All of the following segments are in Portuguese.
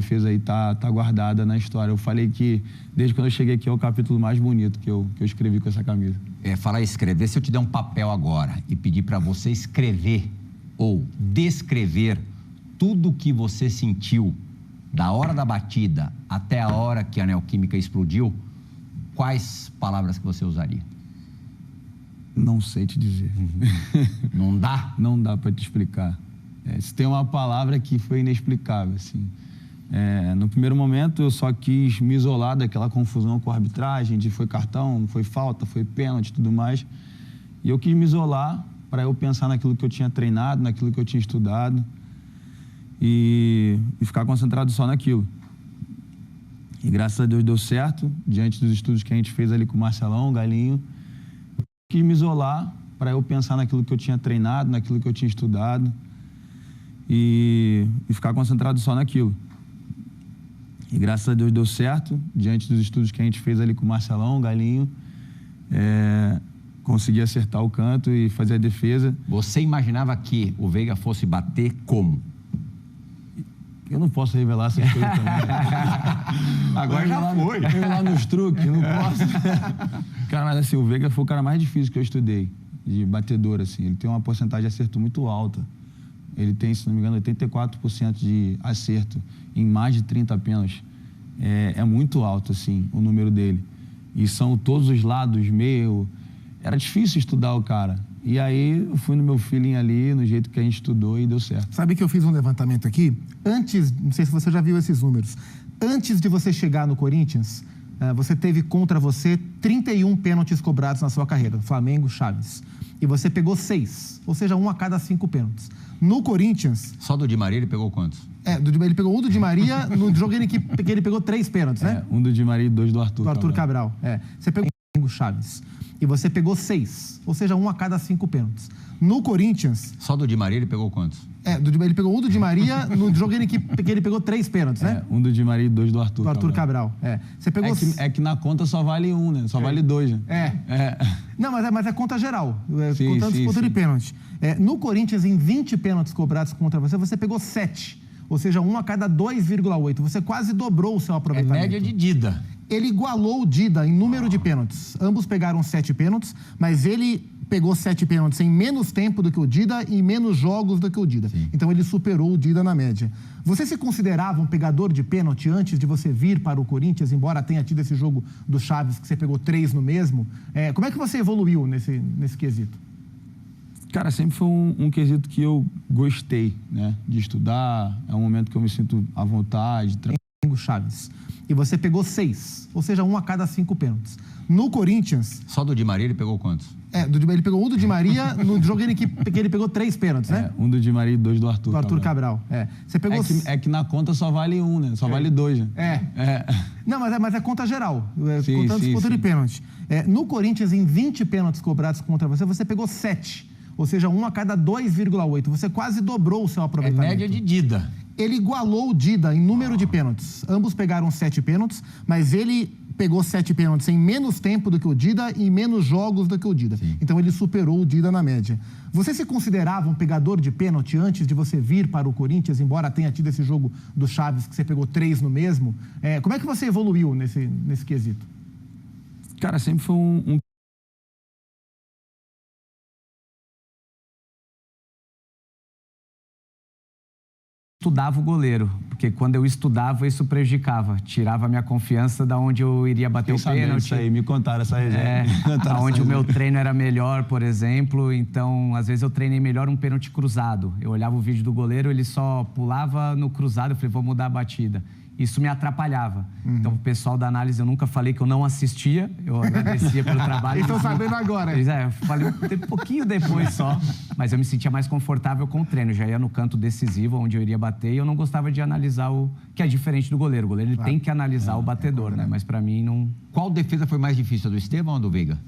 defesa aí tá guardada na história. Eu falei que, desde quando eu cheguei aqui, é o capítulo mais bonito que eu escrevi com essa camisa. Falar em escrever, se eu te der um papel agora e pedir para você escrever ou descrever tudo o que você sentiu da hora da batida até a hora que a Neoquímica explodiu, quais palavras que você usaria? Não sei te dizer. Não dá? Não dá para te explicar. Se tem uma palavra que foi inexplicável, assim. No primeiro momento, eu só quis me isolar daquela confusão com a arbitragem, de foi cartão, foi falta, foi pênalti e tudo mais. E eu quis me isolar para eu pensar naquilo que eu tinha treinado, naquilo que eu tinha estudado e ficar concentrado só naquilo. E graças a Deus deu certo, diante dos estudos que a gente fez ali com o Marcelão, o Galinho. Eu quis me isolar para eu pensar naquilo que eu tinha treinado, naquilo que eu tinha estudado e ficar concentrado só naquilo. E graças a Deus deu certo, diante dos estudos que a gente fez ali com o Marcelão, o Galinho, consegui acertar o canto e fazer a defesa. Você imaginava que o Veiga fosse bater como? Eu não posso revelar essas coisas também. Agora já foi. Revelar nos truques, não posso. Cara, mas assim, o Veiga foi o cara mais difícil que eu estudei, de batedor, assim. Ele tem uma porcentagem de acerto muito alta. Ele tem, se não me engano, 84% de acerto em mais de 30 pênaltis. É muito alto, assim, o número dele. E são todos os lados, meio... Era difícil estudar o cara. E aí eu fui no meu feeling ali, no jeito que a gente estudou e deu certo. Sabe que eu fiz um levantamento aqui? Antes, não sei se você já viu esses números, antes de você chegar no Corinthians, você teve contra você 31 pênaltis cobrados na sua carreira, Flamengo, Chaves. E você pegou 6, ou seja, 1 a cada 5 pênaltis. No Corinthians... Só do Di Maria ele pegou quantos? Ele pegou um do Di Maria, no jogo que ele pegou 3 pênaltis, né? Um do Di Maria e 2 do Arthur. Do Arthur Cabral. Você pegou Flamengo, Chaves. E você pegou 6, ou seja, 1 a cada 5 pênaltis. No Corinthians... Só do Di Maria ele pegou quantos? Ele pegou um do Di Maria, no jogo que ele pegou 3 pênaltis, né? Um do Di Maria e 2 do Arthur. Do Arthur Cabral. Você pegou... que na conta só vale 1, né? Só vale 2, né? Não, mas é conta geral. Sim, contando disputa sim. de pênalti. No Corinthians, em 20 pênaltis cobrados contra você, você pegou 7. Ou seja, 1 a cada 2,8. Você quase dobrou o seu aproveitamento. Média de Dida. Ele igualou o Dida em número de pênaltis. Ambos pegaram 7 pênaltis, mas ele pegou 7 pênaltis em menos tempo do que o Dida e em menos jogos do que o Dida. Sim. Então ele superou o Dida na média. Você se considerava um pegador de pênalti antes de você vir para o Corinthians, embora tenha tido esse jogo do Chaves que você pegou 3 no mesmo? Como é que você evoluiu nesse quesito? Cara, sempre foi um quesito que eu gostei, né? De estudar, é um momento que eu me sinto à vontade. Chaves. E você pegou 6, ou seja, 1 a cada 5 pênaltis. No Corinthians... Só do Di Maria ele pegou quantos? Ele pegou um do Di Maria, no jogo que ele pegou 3 pênaltis, né? Um do Di Maria e 2 do Arthur. Do Arthur Cabral. Você pegou... que na conta só vale 1, né? Só vale 2, né? Não, mas é conta geral. Sim, contando disputa de sim. pênalti. No Corinthians, em 20 pênaltis cobrados contra você, você pegou 7. Ou seja, 1 a cada 2,8. Você quase dobrou o seu aproveitamento. Média de Dida. Ele igualou o Dida em número de pênaltis. Ambos pegaram 7 pênaltis, mas ele pegou 7 pênaltis em menos tempo do que o Dida e em menos jogos do que o Dida. Sim. Então ele superou o Dida na média. Você se considerava um pegador de pênalti antes de você vir para o Corinthians, embora tenha tido esse jogo do Chaves que você pegou 3 no mesmo? Como é que você evoluiu nesse quesito? Cara, sempre foi estudava o goleiro, porque quando eu estudava, isso prejudicava, tirava a minha confiança da onde eu iria bater o pênalti. Isso aí, me contaram essa resenha. Onde o meu treino era melhor, por exemplo, então às vezes eu treinei melhor um pênalti cruzado. Eu olhava o vídeo do goleiro, ele só pulava no cruzado, eu falei, vou mudar a batida. Isso me atrapalhava. Então, o pessoal da análise, eu nunca falei que eu não assistia, eu agradecia pelo trabalho. Estão sabendo agora. Eu falei um pouquinho depois só, mas eu me sentia mais confortável com o treino. Já ia no canto decisivo, onde eu iria bater, e eu não gostava de analisar o... que é diferente do goleiro. O goleiro ele tem que analisar o batedor, né? Mas para mim não... Qual defesa foi mais difícil, a do Estevão ou a do Veiga?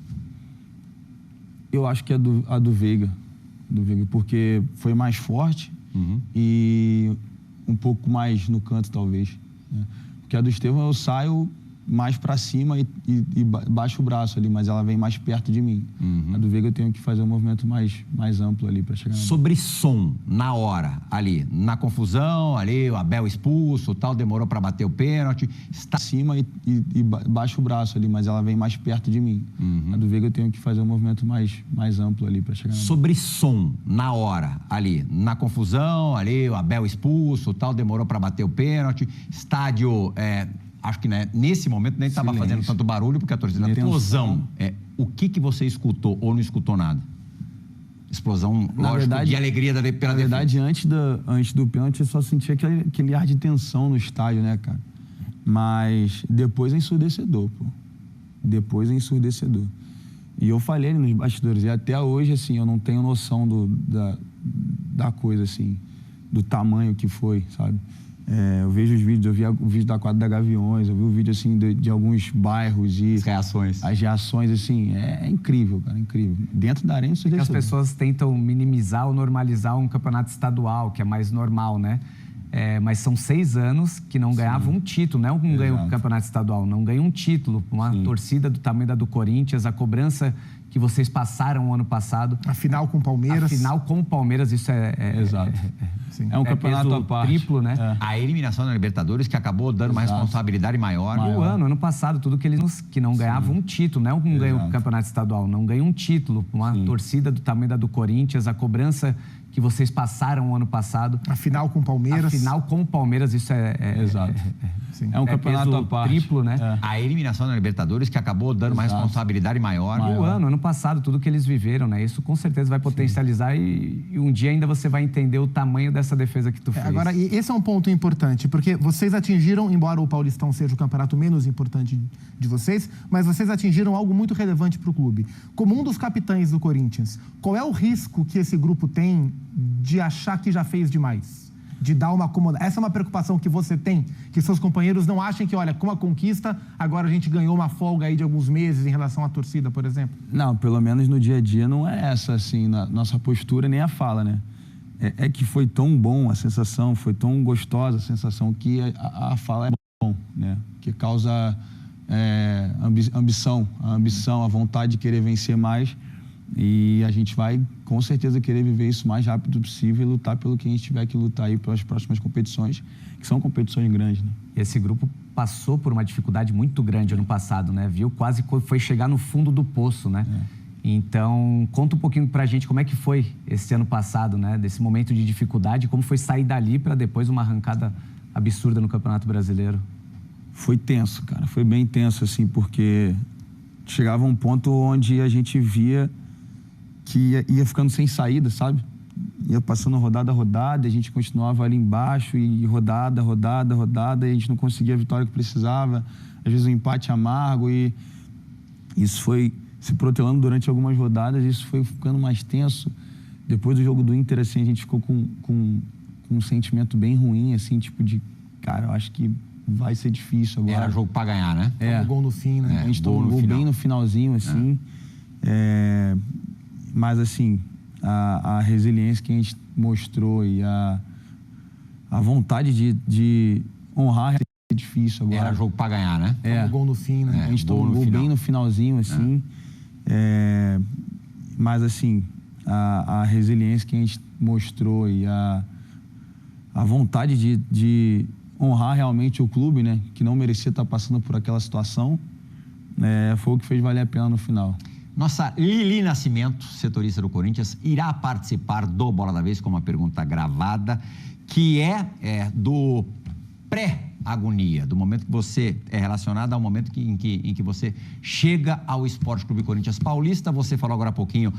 Eu acho que a do Veiga. Porque foi mais forte e um pouco mais no canto, talvez. Porque a do Estevão eu saio mais para cima e baixa o braço ali, mas ela vem mais perto de mim. A do Veiga eu tenho que fazer um movimento mais amplo ali para chegar. Sobre som, na hora, ali, na confusão, ali, o Abel expulso, tal, demorou para bater o pênalti. Está acima e baixa o braço ali, mas ela vem mais perto de mim. A do Veiga eu tenho que fazer um movimento mais amplo ali para chegar. Sobre som, na hora, ali, na confusão, ali, o Abel expulso, tal, demorou para bater o pênalti. Estádio, acho que né, nesse momento nem estava fazendo tanto barulho, porque a torcida... Explosão. O que você escutou ou não escutou nada? Explosão, lógico, de alegria pela defesa. Na verdade, antes do pênalti, eu só sentia aquele ar de tensão no estádio, né, cara? Mas depois é ensurdecedor, pô. Depois é ensurdecedor. E eu falei ali nos bastidores, e até hoje, assim, eu não tenho noção da coisa, assim, do tamanho que foi, sabe? Eu vejo os vídeos, eu vi o vídeo da quadra da Gaviões, eu vi o vídeo, assim, de alguns bairros e... As reações, assim, é incrível, cara, incrível. Dentro da arena, isso é que as pessoas tentam minimizar ou normalizar um campeonato estadual, que é mais normal, né? Mas são 6 anos que não ganhavam um título, não ganha um campeonato estadual, não ganha um título. Uma torcida do tamanho da do Corinthians, a cobrança que vocês passaram o ano passado. A final com o Palmeiras. A final com o Palmeiras, isso Exato. É um campeonato à parte. Triplo, né? A eliminação da Libertadores que acabou dando uma responsabilidade maior. E o ano passado, tudo que não ganhavam um título, não ganha um campeonato estadual, não ganha um título. Uma torcida do tamanho da do Corinthians, a cobrança que vocês passaram o ano passado. A final com o Palmeiras. A final com o Palmeiras, isso Exato. É um campeonato à parte. Triplo, né? A eliminação da Libertadores que acabou dando uma responsabilidade maior. E o ano passado, tudo que eles viveram, né? Isso com certeza vai potencializar e um dia ainda você vai entender o tamanho dessa defesa que tu fez. Agora, e esse é um ponto importante, porque vocês atingiram, embora o Paulistão seja o campeonato menos importante de vocês, mas vocês atingiram algo muito relevante para o clube. Como um dos capitães do Corinthians, qual é o risco que esse grupo tem de achar que já fez demais? De dar uma acomodada. Essa é uma preocupação que você tem, que seus companheiros não achem que, olha, com a conquista, agora a gente ganhou uma folga aí de alguns meses em relação à torcida, por exemplo? Não, pelo menos no dia a dia não é essa, assim, na nossa postura nem a fala, né? É que foi tão bom a sensação, foi tão gostosa a sensação que a fala é bom, né? Que causa ambição, a vontade de querer vencer mais. E a gente vai, com certeza, querer viver isso o mais rápido possível e lutar pelo que a gente tiver que lutar aí pelas próximas competições, que são competições grandes, né? Esse grupo passou por uma dificuldade muito grande ano passado, né? Quase foi chegar no fundo do poço, né? Então, conta um pouquinho pra gente como é que foi esse ano passado, né? Desse momento de dificuldade, como foi sair dali para depois uma arrancada absurda no Campeonato Brasileiro. Foi tenso, cara. Foi bem tenso, assim, porque chegava um ponto onde a gente via que ia ficando sem saída, sabe? Ia passando rodada a rodada, a gente continuava ali embaixo e rodada, e a gente não conseguia a vitória que precisava, às vezes um empate amargo, e isso foi se protelando durante algumas rodadas, isso foi ficando mais tenso. Depois do jogo do Inter, assim, a gente ficou com um sentimento bem ruim, assim, tipo de, cara, eu acho que vai ser difícil agora. Era jogo pra ganhar, né? Tomou gol no fim, né? A gente tomou gol bem no finalzinho, assim. Mas, assim, a resiliência que a gente mostrou e a vontade de honrar é difícil agora. Era jogo pra ganhar, né? Tomou gol no fim, né? A gente tomou gol bem no finalzinho, assim. Mas, assim, a resiliência que a gente mostrou e a vontade de honrar realmente o clube, né? Que não merecia estar passando por aquela situação, foi o que fez valer a pena no final. Nossa Lili Nascimento, setorista do Corinthians, irá participar do Bola da Vez com uma pergunta gravada, que é do pré-agonia, do momento que você é relacionado ao momento em que você chega ao Esporte Clube Corinthians Paulista. Você falou agora há pouquinho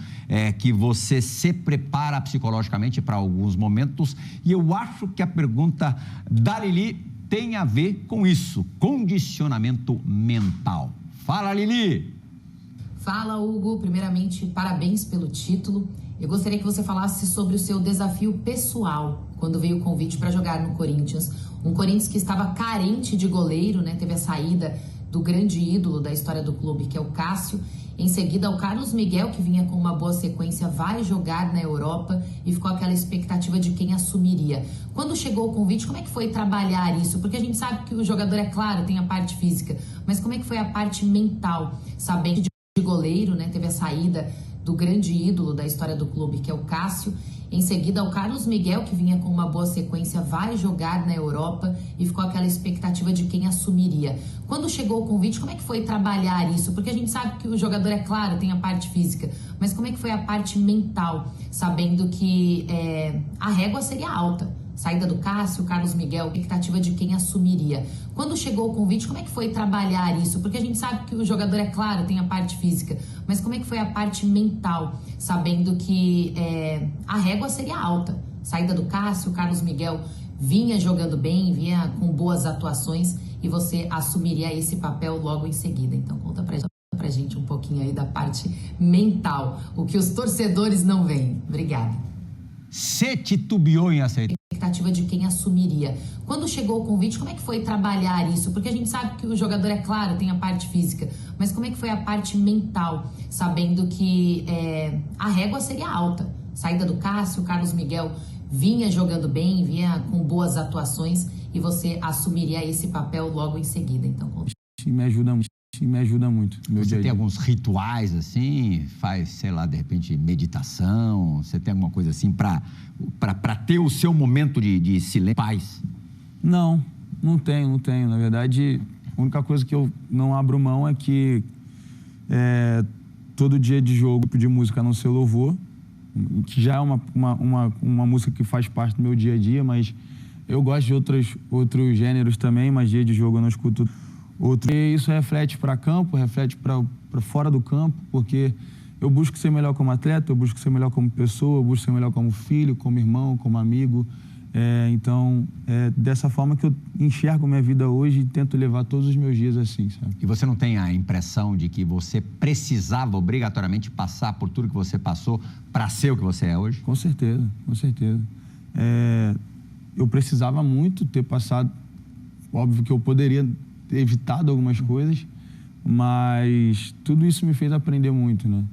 que você se prepara psicologicamente para alguns momentos, e eu acho que a pergunta da Lili tem a ver com isso, condicionamento mental. Fala, Lili! Fala, Hugo. Primeiramente, parabéns pelo título. Eu gostaria que você falasse sobre o seu desafio pessoal quando veio o convite para jogar no Corinthians. Um Corinthians que estava carente de goleiro, né? Teve a saída do grande ídolo da história do clube, que é o Cássio. Em seguida, o Carlos Miguel, que vinha com uma boa sequência, vai jogar na Europa e ficou aquela expectativa de quem assumiria. Quando chegou o convite, como é que foi trabalhar isso? Porque a gente sabe que o jogador, é claro, tem a parte física, mas como é que foi a parte mental? Sabendo de goleiro, né? Teve a saída do grande ídolo da história do clube, que é o Cássio. Em seguida, o Carlos Miguel, que vinha com uma boa sequência, vai jogar na Europa e ficou aquela expectativa de quem assumiria. Quando chegou o convite, como é que foi trabalhar isso? Porque a gente sabe que o jogador, é claro, tem a parte física, mas como é que foi a parte mental, sabendo que a régua seria alta? Saída do Cássio, Carlos Miguel, expectativa de quem assumiria. Quando chegou o convite, como é que foi trabalhar isso? Porque a gente sabe que o jogador, é claro, tem a parte física, mas como é que foi a parte mental, sabendo que a régua seria alta? Saída do Cássio, Carlos Miguel vinha jogando bem, vinha com boas atuações e você assumiria esse papel logo em seguida. Então conta pra gente um pouquinho aí da parte mental, o que os torcedores não veem. Obrigada. Você titubeou em aceitar? Expectativa de quem assumiria. Quando chegou o convite, como é que foi trabalhar isso? Porque a gente sabe que o jogador, é claro, tem a parte física, mas como é que foi a parte mental, sabendo que a régua seria alta? Saída do Cássio, Carlos Miguel vinha jogando bem, vinha com boas atuações e você assumiria esse papel logo em seguida. Então, me ajuda muito. Você tem alguns rituais assim? Faz, sei lá, de repente, meditação? Você tem alguma coisa assim para ter o seu momento de silêncio, paz? Não tenho. Na verdade, a única coisa que eu não abro mão é que todo dia de jogo de música a não ser louvor, que já é uma música que faz parte do meu dia a dia, mas eu gosto de outros gêneros também, mas dia de jogo eu não escuto outro. E isso reflete para campo, reflete para fora do campo, porque eu busco ser melhor como atleta, eu busco ser melhor como pessoa, eu busco ser melhor como filho, como irmão, como amigo. Então, é dessa forma que eu enxergo minha vida hoje e tento levar todos os meus dias assim, sabe? E você não tem a impressão de que você precisava obrigatoriamente passar por tudo que você passou para ser o que você é hoje? Com certeza. Eu precisava muito ter passado. Óbvio que eu poderia ter evitado algumas coisas, mas tudo isso me fez aprender muito, né?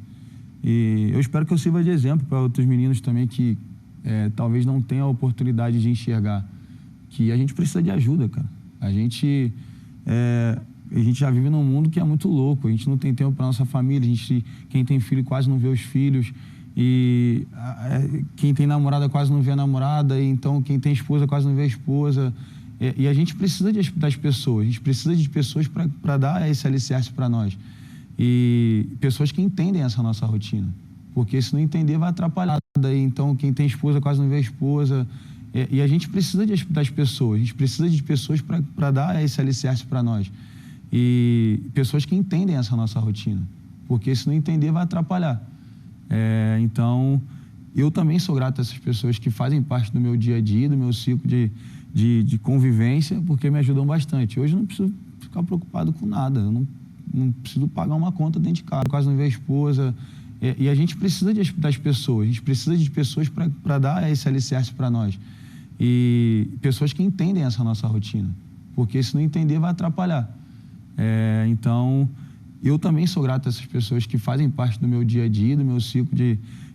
E eu espero que eu sirva de exemplo para outros meninos também que talvez não tenham a oportunidade de enxergar que a gente precisa de ajuda, cara. A gente já vive num mundo que é muito louco, a gente não tem tempo para nossa família, quem tem filho quase não vê os filhos, e quem tem namorada quase não vê a namorada, e então quem tem esposa quase não vê a esposa. E a gente precisa das pessoas, a gente precisa de pessoas para dar esse alicerce para nós. E pessoas que entendem essa nossa rotina, porque se não entender vai atrapalhar. Então quem tem esposa quase não vê a esposa. E a gente precisa das pessoas, a gente precisa de pessoas para dar esse alicerce para nós. E pessoas que entendem essa nossa rotina, porque se não entender vai atrapalhar. Então eu também sou grato a essas pessoas que fazem parte do meu dia a dia, do meu ciclo de convivência, porque me ajudam bastante. Hoje eu não preciso ficar preocupado com nada, eu não preciso pagar uma conta dentro de casa, quase não ver a esposa. E a gente precisa das pessoas, a gente precisa de pessoas para dar esse alicerce para nós. E pessoas que entendem essa nossa rotina, porque se não entender vai atrapalhar. Então eu também sou grato a essas pessoas que fazem parte do meu dia a dia, do meu ciclo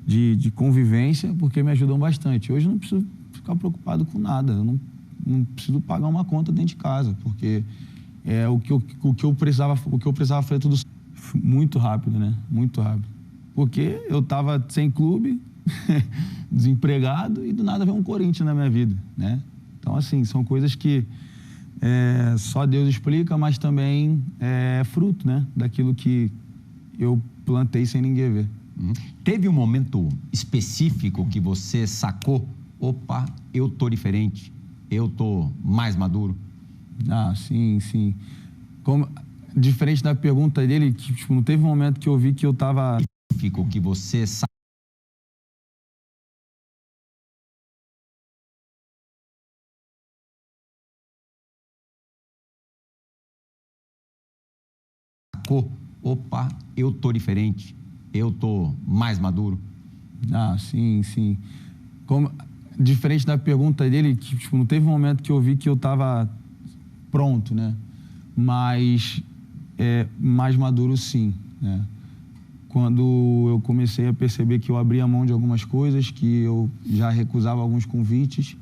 de convivência, porque me ajudam bastante. Hoje eu não preciso ficar preocupado com nada, eu não preciso pagar uma conta dentro de casa, porque o que eu precisava fazer tudo muito rápido, né? Muito rápido. Porque eu estava sem clube, desempregado, e do nada veio um Corinthians na minha vida, né? Então, assim, são coisas que só Deus explica, mas também é fruto, né? Daquilo que eu plantei sem ninguém ver. Teve um momento específico que você sacou, opa, eu tô diferente, eu tô mais maduro? Ah, sim. Diferente da pergunta dele, que não teve um momento que eu vi que eu tava... Que você sacou, opa, eu tô diferente, eu tô mais maduro? Ah, sim. Diferente da pergunta dele, que não teve um momento que eu vi que eu tava pronto, né? Mas mais maduro, sim, né? quando eu comecei a perceber que eu abria mão de algumas coisas, que eu já recusava alguns convites.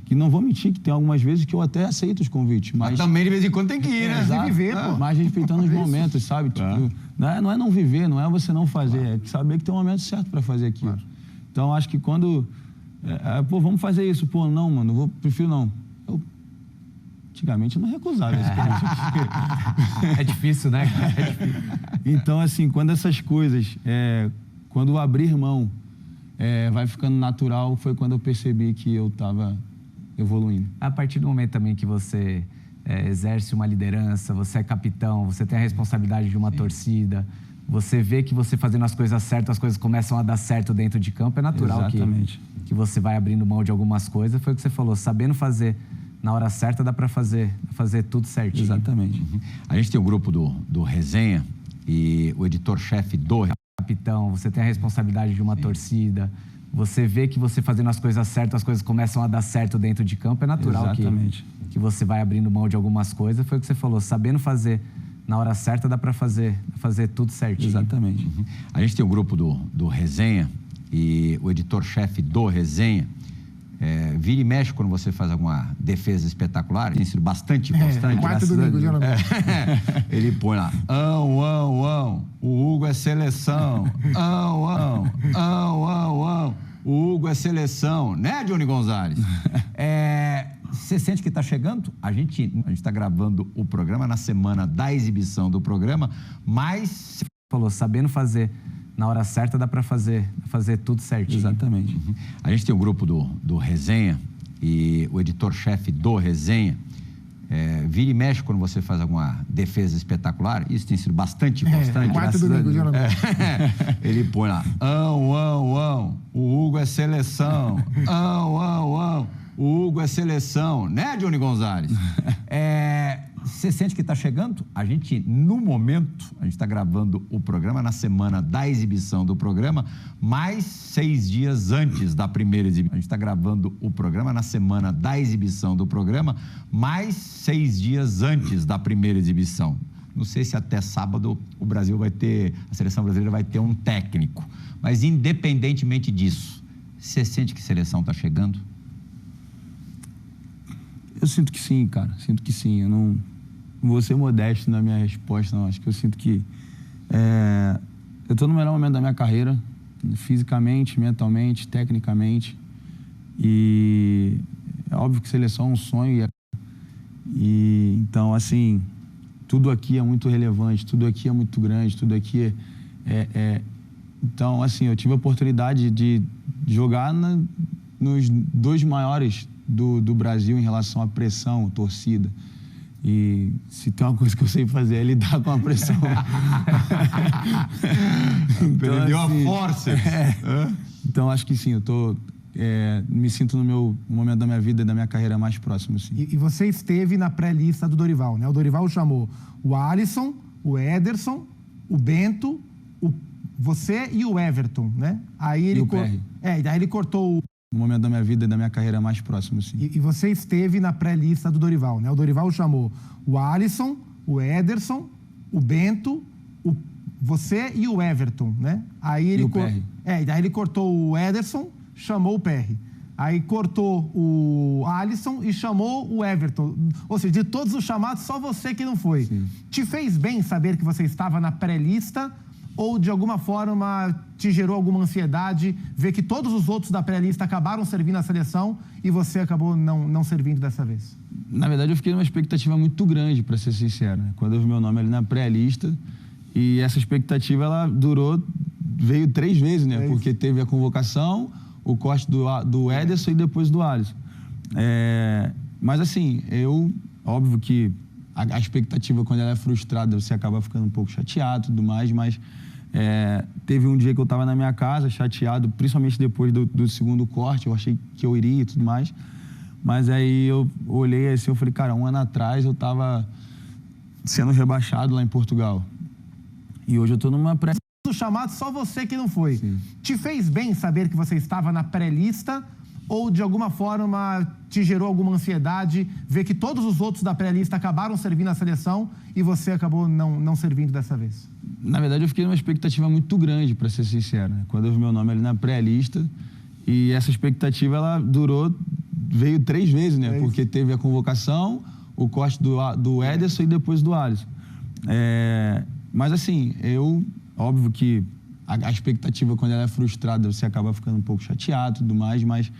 Que não vou mentir, que tem algumas vezes que eu até aceito os convites, mas também de vez em quando tem que ir, né? Exato. Viver, pô. mas respeitando os momentos, sabe? Tipo, não é não viver, não é você não fazer, é saber que tem um momento certo para fazer aquilo. Então, acho que quando... vamos fazer isso. Pô, não, mano, prefiro não. Antigamente eu não recusava esse convite. É difícil, né? É difícil. Então, assim, quando essas coisas, quando o abrir mão vai ficando natural, foi quando eu percebi que eu estava evoluindo. A partir do momento também que você exerce uma liderança, você é capitão, você tem a responsabilidade de uma torcida, você vê que você fazendo as coisas certas, as coisas começam a dar certo dentro de campo, é natural que você vai abrindo mão de algumas coisas. Foi o que você falou, sabendo fazer na hora certa, dá para fazer tudo certinho. Exatamente. A gente tem o grupo do Resenha e o editor-chefe do... Capitão, você tem a responsabilidade de uma torcida, você vê que você fazendo as coisas certas, as coisas começam a dar certo dentro de campo, é natural que você vai abrindo mão de algumas coisas. Foi o que você falou, sabendo fazer na hora certa, dá para fazer tudo certinho. Exatamente. A gente tem o grupo do Resenha e o editor-chefe do Resenha, vira e mexe quando você faz alguma defesa espetacular, tem sido bastante constante. Quarto domingo, geralmente. Ele põe lá, o Hugo é seleção, o Hugo é seleção, né, Johnny Gonzalez? Você sente que está chegando? A gente está gravando o programa na semana da exibição do programa, mas... Falou, sabendo fazer na hora certa, dá para fazer tudo certinho. Exatamente. A gente tem o grupo do Resenha e o editor-chefe do Resenha, vira e mexe quando você faz alguma defesa espetacular, isso tem sido bastante constante. Quarto domingo, geralmente. Ele põe lá, o Hugo é seleção, o Hugo é seleção, né, Johnny Gonzalez? Você sente que está chegando? A gente, no momento, a gente está gravando o programa na semana da exibição do programa, mais 6 dias antes da primeira exibição. A gente está gravando o programa na semana da exibição do programa, mais 6 dias antes da primeira exibição. Não sei se até sábado o Brasil vai ter, a seleção brasileira vai ter um técnico. Mas, independentemente disso, você sente que a seleção está chegando? Eu sinto que sim, cara. Sinto que sim. Eu não vou ser modesto na minha resposta, não. Acho que eu sinto que eu estou no melhor momento da minha carreira, fisicamente, mentalmente, tecnicamente. E é óbvio que seleção é um sonho. Então, assim, tudo aqui é muito relevante, tudo aqui é muito grande, tudo aqui Então, assim, eu tive a oportunidade de jogar nos 2 maiores do Brasil em relação à pressão, torcida. E se tem uma coisa que eu sei fazer é lidar com a pressão. Perdeu a força. Então, acho que sim, eu me sinto no momento da minha vida e da minha carreira mais próximo, sim. E você esteve na pré-lista do Dorival, né? O Dorival chamou o Alisson, o Ederson, o Bento, você e o Everton, né? Aí ele o PR. Daí ele cortou no momento da minha vida e da minha carreira mais próximo, sim. E você esteve na pré-lista do Dorival, né? O Dorival chamou o Alisson, o Ederson, o Bento, você e o Everton, né? Aí ele o PR. Daí ele cortou o Ederson, chamou o PR. Aí cortou o Alisson e chamou o Everton. Ou seja, de todos os chamados, só você que não foi. Sim. Te fez bem saber que você estava na pré-lista? Ou, de alguma forma, te gerou alguma ansiedade ver que todos os outros da pré-lista acabaram servindo a seleção e você acabou não servindo dessa vez? Na verdade, eu fiquei numa expectativa muito grande, para ser sincero. Quando eu vi meu nome ali na pré-lista, e essa expectativa, ela veio 3 vezes, né? Porque teve a convocação, o corte do Ederson e depois do Alisson. Mas, assim, óbvio que a expectativa, quando ela é frustrada, você acaba ficando um pouco chateado e tudo mais, mas teve um dia que eu estava na minha casa, chateado, principalmente depois do segundo corte, eu achei que eu iria e tudo mais, mas aí eu olhei assim, eu falei, cara, 1 ano atrás eu estava sendo rebaixado lá em Portugal, e hoje eu estou numa pré... Do chamado, só você que não foi. Sim. Te fez bem saber que você estava na pré-lista? Ou, de alguma forma, te gerou alguma ansiedade ver que todos os outros da pré-lista acabaram servindo a seleção e você acabou não servindo dessa vez? Na verdade, eu fiquei numa expectativa muito grande, para ser sincero, né? Quando eu vi meu nome ali na pré-lista, e essa expectativa, ela veio 3 vezes, né? Porque teve a convocação, o corte do Ederson e depois do Alisson. Mas assim, óbvio que a expectativa, quando ela é frustrada, você acaba ficando um pouco chateado e tudo mais, mas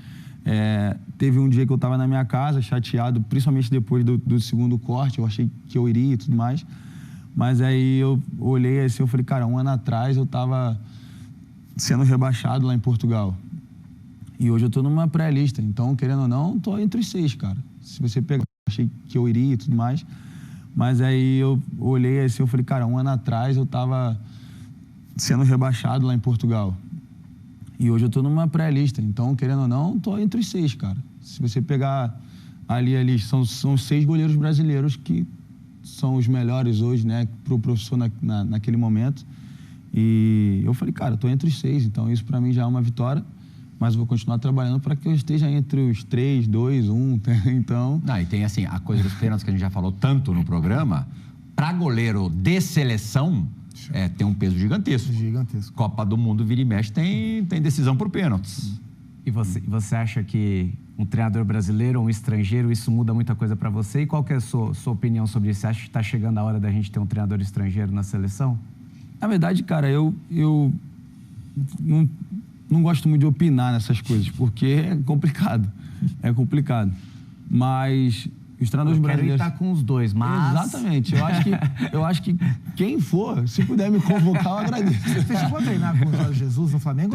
teve um dia que eu estava na minha casa, chateado, principalmente depois do segundo corte, eu achei que eu iria e tudo mais. Mas aí eu olhei assim, eu falei, cara, 1 ano atrás eu estava sendo rebaixado lá em Portugal. E hoje eu estou numa pré-lista, então, querendo ou não, estou entre os 6, cara. Se você pegar, eu achei que eu iria e tudo mais. Mas aí eu olhei assim, eu falei, cara, 1 ano atrás eu estava sendo rebaixado lá em Portugal. E hoje eu estou numa pré-lista, então, querendo ou não, estou entre os 6, cara. Se você pegar ali a lista, são 6 goleiros brasileiros que são os melhores hoje, né, para o professor naquele momento. E eu falei, cara, estou entre os 6, então isso para mim já é uma vitória, mas eu vou continuar trabalhando para que eu esteja entre os 3, 2, 1, então... Não, e tem assim, a coisa dos pênaltis que a gente já falou tanto no programa, para goleiro de seleção, tem um peso gigantesco. Gigantesco. Copa do Mundo, vira e mexe, tem decisão por pênaltis. E você acha que um treinador brasileiro ou um estrangeiro, isso muda muita coisa para você? E qual que é a sua opinião sobre isso? Você acha que está chegando a hora da gente ter um treinador estrangeiro na seleção? Na verdade, cara, eu não gosto muito de opinar nessas coisas, porque é complicado. É complicado. Mas os treinadores brasileiros... Eu quero estar com os dois, mas... Exatamente. Eu acho que quem for, se puder me convocar, eu agradeço. Você chegou a treinar com o Jorge Jesus no Flamengo?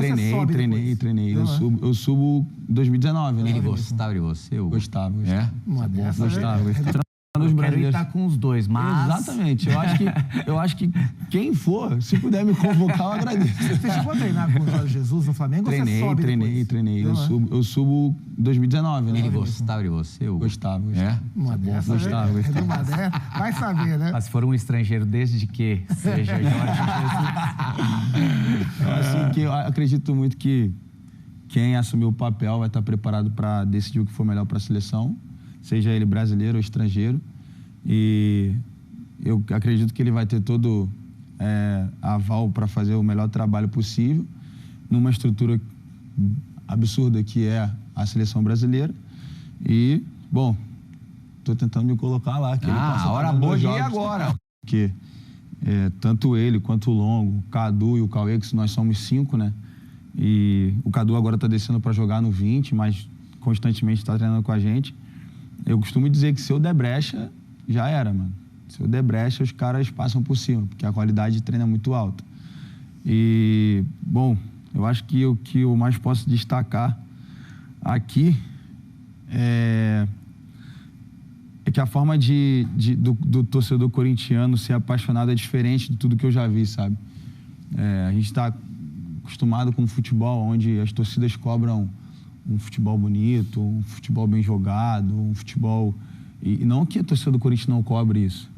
Treinei. Não, Eu subo 2019, né? Ele gostava de você, Hugo? Gostava. Gostava. Eu quero estar com os dois, mas... Exatamente. Eu acho que quem for, se puder me convocar, eu agradeço. Você chegou a treinar com o Jorge Jesus no Flamengo? Treinei. Eu subo 2019, né? Ele gostava de você, Hugo? Gostava. Gostava. Vai saber, né? Mas se for um estrangeiro, desde que seja Jorge Jesus... Assim, que eu acredito muito que quem assumir o papel vai estar preparado para decidir o que for melhor para a seleção, seja ele brasileiro ou estrangeiro. E eu acredito que ele vai ter todo aval para fazer o melhor trabalho possível numa estrutura absurda que é a seleção brasileira. E, bom, estou tentando me colocar lá. Que a hora boa de ir agora. Porque tanto ele quanto o Longo, o Cadu e o Cauê, que nós somos 5, né? E o Cadu agora está descendo para jogar no 20, mas constantemente está treinando com a gente. Eu costumo dizer que se eu der brecha, já era, mano. Se eu der brecha, os caras passam por cima, porque a qualidade de treino é muito alta. E, bom, eu acho que o que eu mais posso destacar aqui é que a forma do torcedor corintiano ser apaixonado é diferente de tudo que eu já vi, sabe? A gente está acostumado com o futebol onde as torcidas cobram um futebol bonito, um futebol bem jogado, um futebol... E não que a torcida do Corinthians não cobre isso,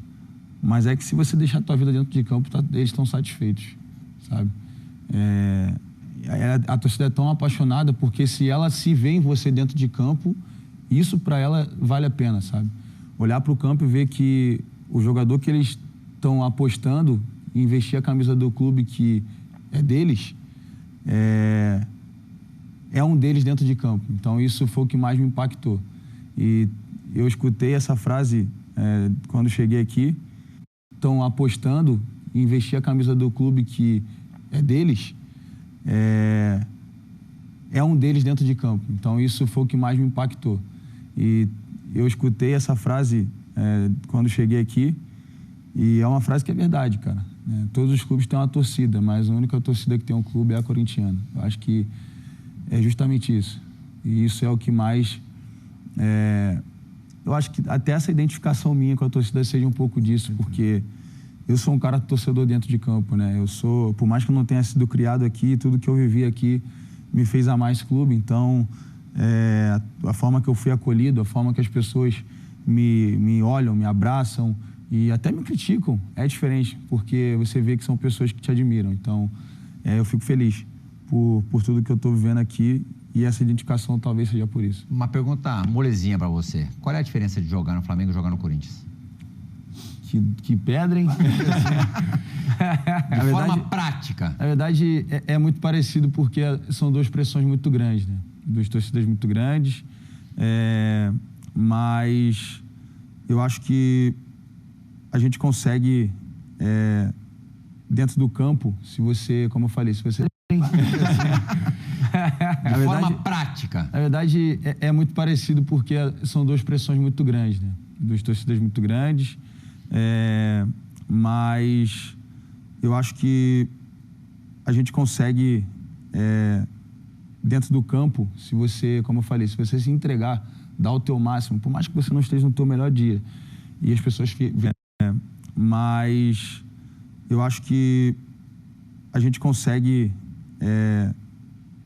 mas é que se você deixar a tua vida dentro de campo, eles estão satisfeitos, sabe? A torcida é tão apaixonada porque se ela se vê em você dentro de campo, isso para ela vale a pena, sabe? Olhar para o campo e ver que o jogador que eles estão apostando em vestir a camisa do clube que é deles, é um deles dentro de campo. Então, isso foi o que mais me impactou. E eu escutei essa frase quando cheguei aqui. Estão apostando em vestir a camisa do clube que é deles, é um deles dentro de campo. Então, isso foi o que mais me impactou. E eu escutei essa frase quando cheguei aqui e é uma frase que é verdade, cara. Todos os clubes têm uma torcida, mas a única torcida que tem um clube é a corintiana. Eu acho que é justamente isso. E isso é o que mais... eu acho que até essa identificação minha com a torcida seja um pouco disso, porque eu sou um cara torcedor dentro de campo, né? Eu sou, por mais que eu não tenha sido criado aqui, tudo que eu vivi aqui me fez amar esse clube. Então, a forma que eu fui acolhido, a forma que as pessoas me olham, me abraçam e até me criticam, é diferente, porque você vê que são pessoas que te admiram. Então, eu fico feliz por tudo que eu estou vivendo aqui e essa identificação talvez seja por isso. Uma pergunta molezinha para você. Qual é a diferença de jogar no Flamengo e jogar no Corinthians? que pedrem. De forma prática. Na verdade, é muito parecido porque são duas pressões muito grandes, né? Duas torcidas muito grandes. Mas eu acho que a gente consegue, dentro do campo, se você, como eu falei, se você... De forma prática. Na verdade, é muito parecido porque são duas pressões muito grandes, né? Duas torcidas muito grandes. Mas eu acho que a gente consegue, dentro do campo, se você, como eu falei, se você se entregar, dar o teu máximo, por mais que você não esteja no teu melhor dia, e as pessoas... mas eu acho que a gente consegue,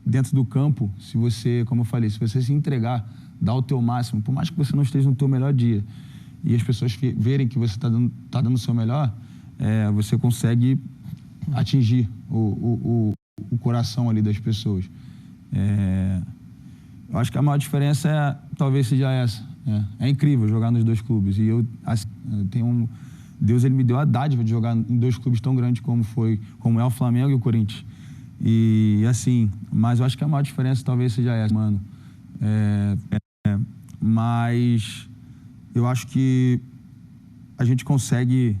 dentro do campo, se você, como eu falei, se você se entregar, dar o teu máximo, por mais que você não esteja no teu melhor dia, e as pessoas verem que você está dando o seu melhor, você consegue atingir o coração ali das pessoas. Eu acho que a maior diferença talvez seja essa. É incrível jogar nos dois clubes. E eu tenho Deus, ele me deu a dádiva de jogar em dois clubes tão grandes como é o Flamengo e o Corinthians. E assim, mas eu acho que a maior diferença talvez seja essa, mano. Mas eu acho que a gente consegue,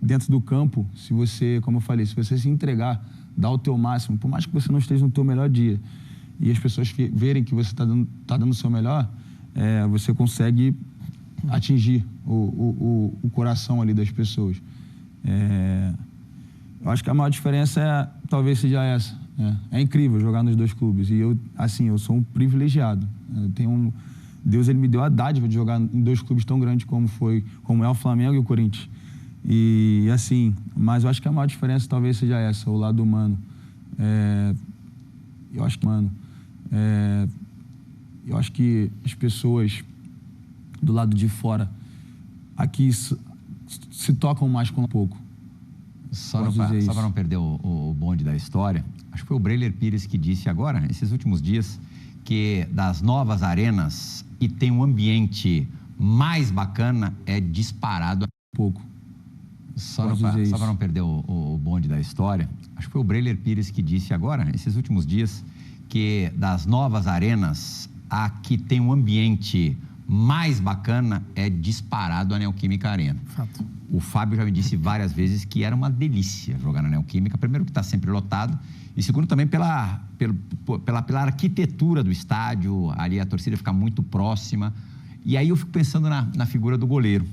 dentro do campo, se você, como eu falei, se você se entregar, dar o teu máximo, por mais que você não esteja no teu melhor dia, e as pessoas verem que você está dando o seu melhor, você consegue atingir o coração ali das pessoas. Eu acho que a maior diferença talvez seja essa. É incrível jogar nos dois clubes. E eu sou um privilegiado. Deus, ele me deu a dádiva de jogar em dois clubes tão grandes como é o Flamengo e o Corinthians. E assim, mas eu acho que a maior diferença talvez seja essa, o lado humano. Eu acho que as pessoas do lado de fora aqui se tocam mais com um pouco. Só para não perder o bonde da história, acho que foi o Breiler Pires que disse agora, esses últimos dias, que das novas arenas que tem um ambiente mais bacana é disparado um pouco. Só para não perder o bonde da história, acho que foi o Breiler Pires que disse agora, esses últimos dias, que das novas arenas a que tem um ambiente mais bacana é disparado a Neoquímica Arena. Fato. O Fábio já me disse várias vezes que era uma delícia jogar na Neoquímica. Primeiro que está sempre lotado e segundo também pela arquitetura do estádio, ali a torcida fica muito próxima. E aí eu fico pensando na figura do goleiro,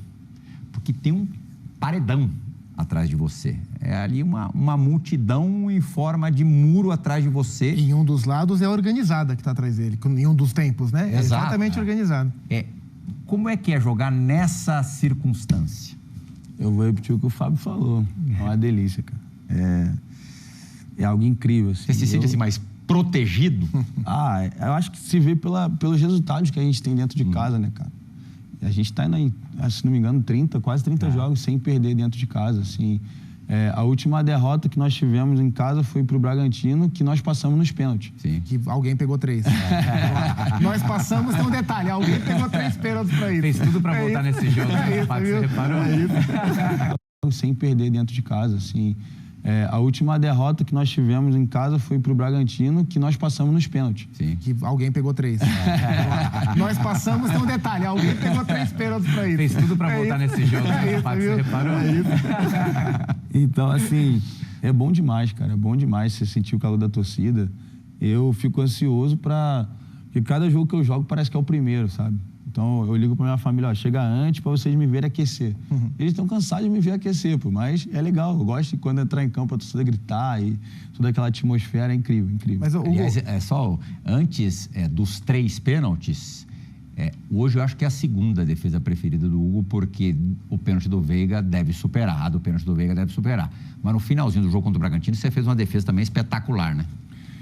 porque tem um paredão atrás de você. É ali uma multidão em forma de muro atrás de você. Em um dos lados é a organizada que está atrás dele, em um dos tempos, né? Exato, exatamente organizado. Como é que é jogar nessa circunstância? Eu vou repetir o que o Fábio falou. É uma delícia, cara. É algo incrível. Assim. Você se sente assim mais protegido? Eu acho que se vê pelos resultados que a gente tem dentro de casa, né, cara? A gente está indo, se não me engano, quase 30 jogos sem perder dentro de casa, assim. A última derrota que nós tivemos em casa foi pro Bragantino, que nós passamos nos pênaltis. Sim. Que alguém pegou 3. Nós passamos, tem um detalhe, alguém pegou 3 pênaltis pra isso. Fez tudo pra voltar nesse jogo, você reparou? Sem perder dentro de casa, assim. A última derrota que nós tivemos em casa foi pro Bragantino, que nós passamos nos pênaltis. Sim. Que alguém pegou 3. Nós passamos, tem um detalhe, alguém pegou 3 pênaltis pra isso. Fez tudo pra voltar nesse jogo, você reparou? Então, assim, é bom demais, cara. É bom demais você sentir o calor da torcida. Eu fico ansioso porque cada jogo que eu jogo parece que é o primeiro, sabe? Então, eu ligo pra minha família, chega antes pra vocês me verem aquecer. Eles estão cansados de me ver aquecer, pô, mas é legal. Eu gosto de quando entrar em campo a torcida gritar e toda aquela atmosfera é incrível, incrível. Mas, aliás, antes dos 3 pênaltis, hoje eu acho que é a segunda defesa preferida do Hugo, porque o pênalti do Veiga deve superar, Mas no finalzinho do jogo contra o Bragantino, você fez uma defesa também espetacular, né?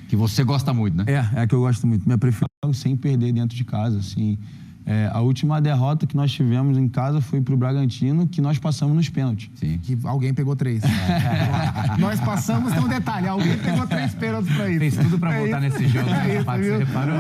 Que você gosta muito, né? É a que eu gosto muito. Minha preferida sem perder dentro de casa, assim. A última derrota que nós tivemos em casa foi pro Bragantino, que nós passamos nos pênaltis. Sim. Que alguém pegou 3. Nós passamos, tem um detalhe, alguém pegou 3 pênaltis pra isso. Fez tudo pra voltar nesse jogo, você reparou?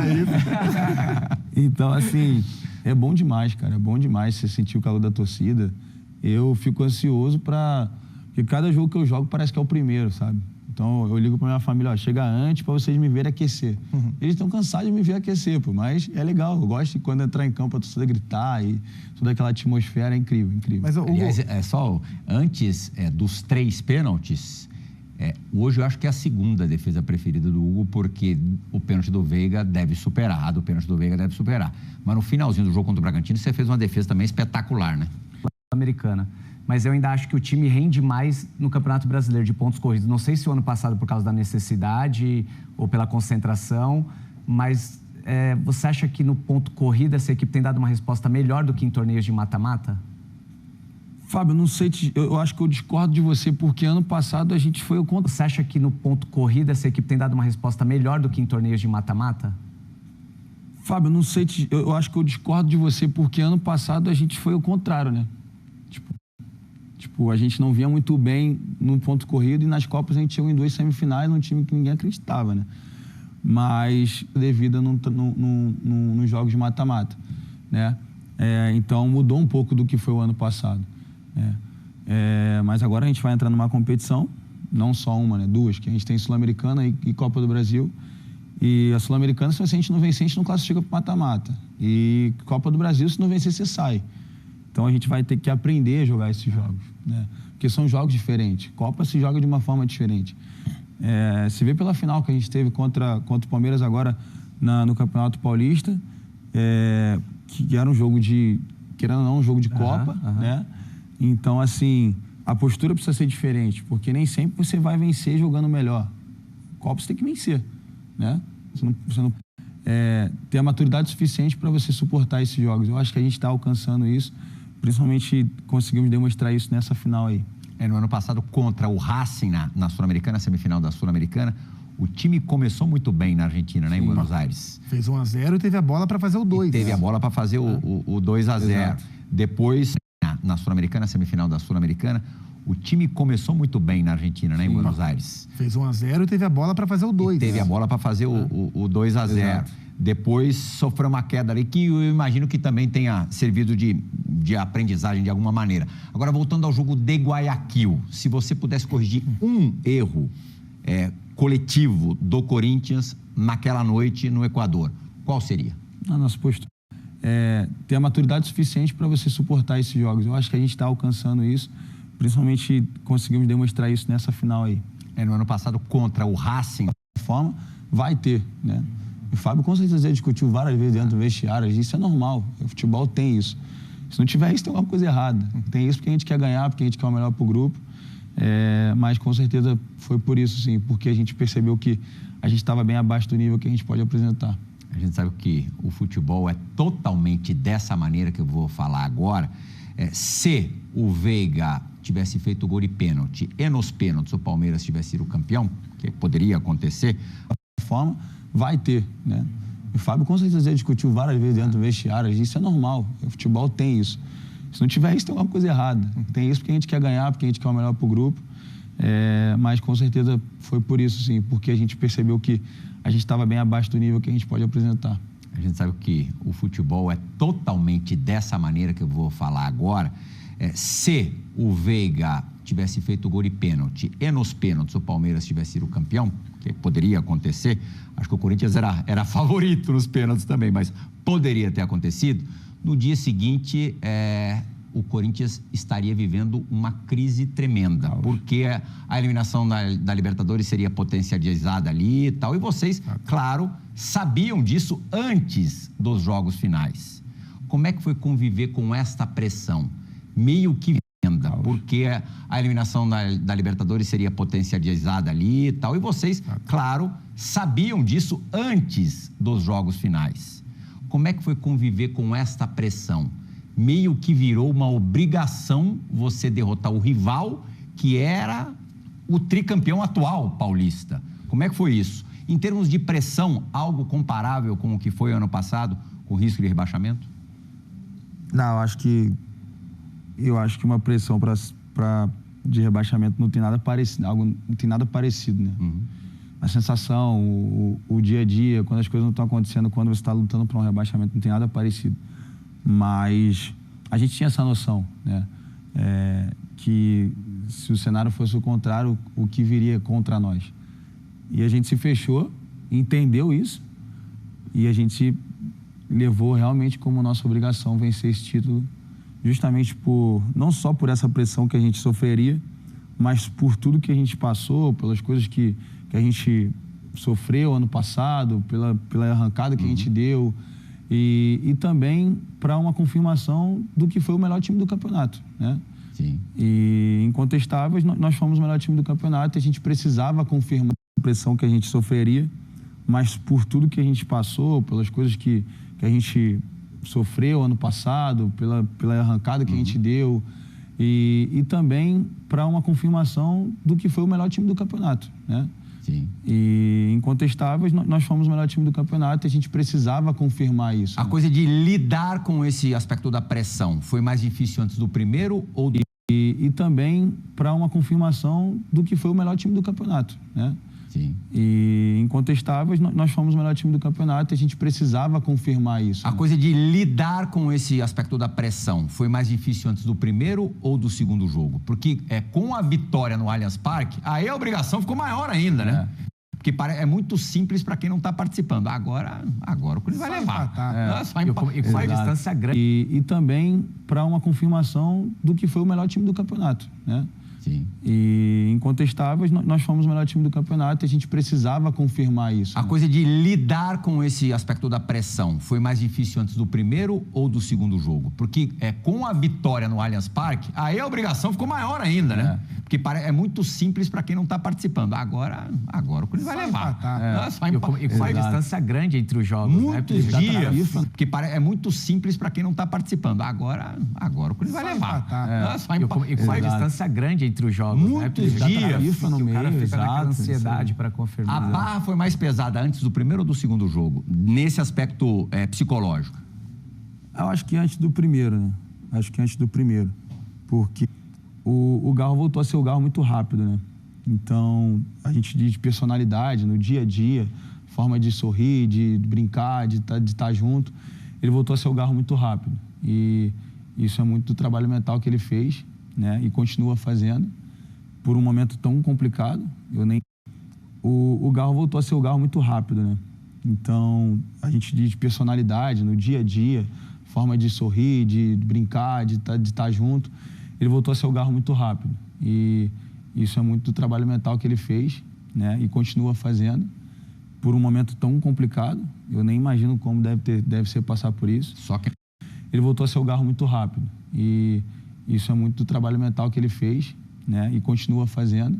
Então, assim, É bom demais, cara. É bom demais você sentir o calor da torcida. Eu fico ansioso porque cada jogo que eu jogo parece que é o primeiro, sabe? Então eu ligo pra minha família, ó, chega antes pra vocês me verem aquecer. Eles estão cansados de me ver aquecer, pô, mas é legal. Eu gosto de quando entrar em campo a torcida gritar e toda aquela atmosfera é incrível, incrível. Mas, Aliás, antes dos 3 pênaltis, hoje eu acho que é a segunda defesa preferida do Hugo, porque o pênalti do Veiga deve superar, Mas no finalzinho do jogo contra o Bragantino, você fez uma defesa também espetacular, né? Americana. Mas eu ainda acho que o time rende mais no Campeonato Brasileiro de pontos corridos. Não sei se o ano passado por causa da necessidade ou pela concentração, mas você acha que no ponto corrida essa equipe tem dado uma resposta melhor do que em torneios de mata-mata? Fábio, não sei, eu acho que eu discordo de você, porque ano passado a gente foi o contra. Você acha que no ponto corrida essa equipe tem dado uma resposta melhor do que em torneios de mata-mata? Fábio, não sei, eu acho que eu discordo de você, porque ano passado a gente foi o contrário, né? Tipo, a gente não vinha muito bem no ponto corrido e nas Copas a gente chegou em 2 semifinais num time que ninguém acreditava, né? Mas devido nos jogos de mata-mata, né? Então mudou um pouco do que foi o ano passado. Mas agora a gente vai entrar numa competição, não só uma, né? 2, que a gente tem Sul-Americana e Copa do Brasil. E a Sul-Americana, se a gente não vencer, a gente não classifica para mata-mata. E Copa do Brasil, se não vencer, você sai. Então a gente vai ter que aprender a jogar esses jogos, né? Porque são jogos diferentes. Copa se joga de uma forma diferente. Se vê pela final que a gente teve contra o Palmeiras agora no Campeonato Paulista, que era um jogo querendo ou não, um jogo de Copa, né? Então, assim, a postura precisa ser diferente, porque nem sempre você vai vencer jogando melhor. Copa você tem que vencer, né? Você não ter a maturidade suficiente para você suportar esses jogos. Eu acho que a gente está alcançando isso. Principalmente conseguimos demonstrar isso nessa final aí. No ano passado, contra o Racing na Sul-Americana, semifinal da Sul-Americana, o time começou muito bem na Argentina, né? Em Buenos Aires. Fez 1-0 e teve a bola para fazer o 2. Teve a bola para fazer o 2-0. Depois, na Sul-Americana, semifinal da Sul-Americana, o time começou muito bem na Argentina, né? Em Buenos Aires. Fez 1-0 e teve a bola para fazer o 2. Teve a bola para fazer o 2-0. Depois sofreu uma queda ali que eu imagino que também tenha servido de aprendizagem de alguma maneira. Agora, voltando ao jogo de Guayaquil, se você pudesse corrigir um erro coletivo do Corinthians naquela noite no Equador, qual seria? A nossa postura ter a maturidade suficiente para você suportar esses jogos. Eu acho que a gente está alcançando isso, principalmente conseguimos demonstrar isso nessa final aí. No ano passado, contra o Racing, de forma, vai ter, né? O Fábio com certeza discutiu várias vezes dentro do vestiário, isso é normal, o futebol tem isso. Se não tiver isso, tem alguma coisa errada. Tem isso porque a gente quer ganhar, porque a gente quer o melhor para o grupo, mas com certeza foi por isso, sim, porque a gente percebeu que a gente estava bem abaixo do nível que a gente pode apresentar. A gente sabe que o futebol é totalmente dessa maneira que eu vou falar agora. Se o Veiga tivesse feito o gol de pênalti e nos pênaltis o Palmeiras tivesse sido campeão, que poderia acontecer, de forma, vai ter, né? O Fábio com certeza discutiu várias vezes dentro do vestiário, isso é normal, o futebol tem isso. Se não tiver isso, tem alguma coisa errada. Tem isso porque a gente quer ganhar, porque a gente quer o melhor para o grupo, mas com certeza foi por isso, sim, porque a gente percebeu que a gente estava bem abaixo do nível que a gente pode apresentar. A gente sabe que o futebol é totalmente dessa maneira que eu vou falar agora. Se o Veiga tivesse feito o gol de pênalti e nos pênaltis o Palmeiras tivesse sido campeão, que poderia acontecer, acho que o Corinthians era favorito nos pênaltis também, mas poderia ter acontecido. No dia seguinte, o Corinthians estaria vivendo uma crise tremenda, porque a eliminação da Libertadores seria potencializada ali e tal, e vocês, claro, sabiam disso antes dos jogos finais. Como é que foi conviver com esta pressão? Meio que venda, porque a eliminação da Libertadores seria potencializada ali e tal, e vocês, claro, sabiam disso antes dos jogos finais. Como é que foi conviver com esta pressão? Meio que virou uma obrigação você derrotar o rival, que era o tricampeão atual paulista. Como é que foi isso? Em termos de pressão, algo comparável com o que foi ano passado, com risco de rebaixamento? Não, eu acho que uma pressão de rebaixamento não tem nada parecido, né? A sensação, o dia a dia, quando as coisas não estão acontecendo, quando você está lutando para um rebaixamento, não tem nada parecido. Mas a gente tinha essa noção, né? Que se o cenário fosse o contrário, o que viria contra nós. E a gente se fechou, entendeu isso, e a gente levou realmente como nossa obrigação vencer esse título, justamente não só por essa pressão que a gente sofreria, mas por tudo que a gente passou, pelas coisas que a gente sofreu ano passado, pela arrancada que a gente deu, e também para uma confirmação do que foi o melhor time do campeonato, né? Sim. E incontestáveis, nós fomos o melhor time do campeonato e a gente precisava confirmar a pressão que a gente sofreria, mas por tudo que a gente passou, pelas coisas que a gente sofreu ano passado, pela arrancada que a gente deu, e também para uma confirmação do que foi o melhor time do campeonato, né? Sim. E incontestáveis, nós fomos o melhor time do campeonato e a gente precisava confirmar isso. A coisa de lidar com esse aspecto da pressão foi mais difícil antes do primeiro ou do... E também para uma confirmação do que foi o melhor time do campeonato, né? Sim. E incontestáveis, nós fomos o melhor time do campeonato e a gente precisava confirmar isso. A coisa de lidar com esse aspecto da pressão foi mais difícil antes do primeiro ou do segundo jogo? Porque com a vitória no Allianz Parque, aí a obrigação ficou maior ainda, né? Porque é muito simples para quem não está participando. Agora o Corinthians vai levar. E com a distância grande. E também para uma confirmação do que foi o melhor time do campeonato, né? Sim. E incontestáveis, nós fomos o melhor time do campeonato e a gente precisava confirmar isso. A coisa de lidar com esse aspecto da pressão foi mais difícil antes do primeiro ou do segundo jogo? Porque com a vitória no Allianz Parque, aí a obrigação ficou maior ainda, né? Porque é muito simples para quem não está participando. Agora o Corinthians vai levar. E com a distância grande entre os jogos, muitos né? dias. Porque é muito simples para quem não está participando. Agora o Corinthians vai levar. E com a distância grande entre os jogos, muitos dias. O cara fica naquela ansiedade para confirmar. A barra foi mais pesada antes do primeiro ou do segundo jogo? Nesse aspecto psicológico? Eu acho que antes do primeiro, né? Acho que antes do primeiro. Porque o Garro voltou a ser o Garro muito rápido, né? Então, a gente diz personalidade no dia a dia, forma de sorrir, de brincar, de estar junto. Ele voltou a ser o Garro muito rápido. E isso é muito do trabalho mental que ele fez, né? E continua fazendo por um momento tão complicado. O Garro voltou a ser o Garro muito rápido, né? Então, a gente diz personalidade no dia a dia, forma de sorrir, de brincar, de estar junto. Ele voltou a ser o Garro muito rápido. E isso é muito do trabalho mental que ele fez, né? E continua fazendo por um momento tão complicado. Eu nem imagino como deve ser passar por isso. Só que ele voltou a ser o Garro muito rápido. E isso é muito do trabalho mental que ele fez, né? E continua fazendo